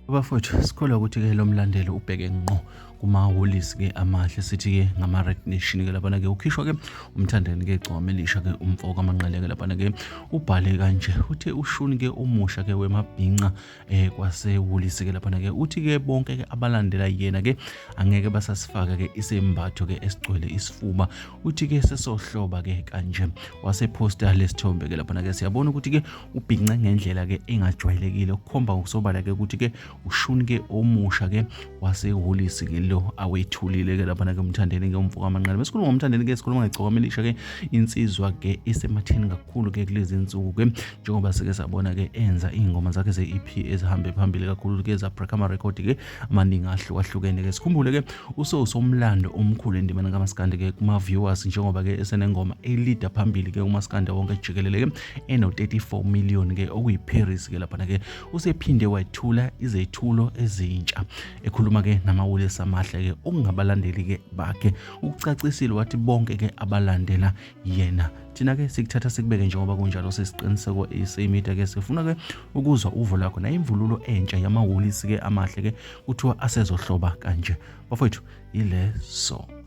Bafowethu sikholwa ukuthi-ke lo mlandelo ubheke ngqo kumahholisi-ke amahle sithi-ke ngama-recognition-ke laphana-ke ukhishwa-ke umthandeni-ke igcwama elisha-ke umfoko amanqele-ke laphana-ke ubhale kanje uthi ushuni-ke omusha-ke wemabhinqa kwasehholisi-ke laphana-ke uthi-ke bonke-ke abalandela yena-ke angeke basasifaka-ke isembatho-ke esigcwele isifuba uthi-ke sesohloba-ke kanje wasephosta lesithombe-ke laphana-ke siyabona ukuthi-ke ubhinqa ngendlela-ke engajwayelekile ukukhomba ukusobala-ke ukuthi-ke ushuni-ke omusha-ke wasehholisi-ke lo awethulile-ke laphana-ke umthandeni-ke umfoko amanqele. Besikhuluma ngomthandeni-ke sikhuluma ngegcokama elisha-ke insizwa-ke isematheni kakhulu-ke kulezi nsuku-ke njengoba sike sabona-ke enza iy'ngoma zakhe ze-EP ezihambe phambili kakhulu-ke za-break ama-record-ke amaningi ahlukahlukene-ke. Sikhumbule-ke usomlando omkhulu endimeni kaMaskandi-ke kuma-viewers njengoba-ke esenengoma elida phambili-ke uMaskandi wonke jikelele-ke eno-34 million-ke okuyi-Paris-ke laphana-ke usephinde wethula izethulo ezintsha ekhuluma-ke namawolesi amahle-ke okungabalandeli-ke bakhe ukucacisile wathi bonke-ke abalandela yena thina-ke sikuthatha sikubeke njengoba kunjalo sesiqiniseko eSAmedia-ke sifuna-ke ukuzwa uvo lakho imvululo entsha yamahholisi-ke amahle-ke kuthiwa asezohloba kanje bafowethu yileso.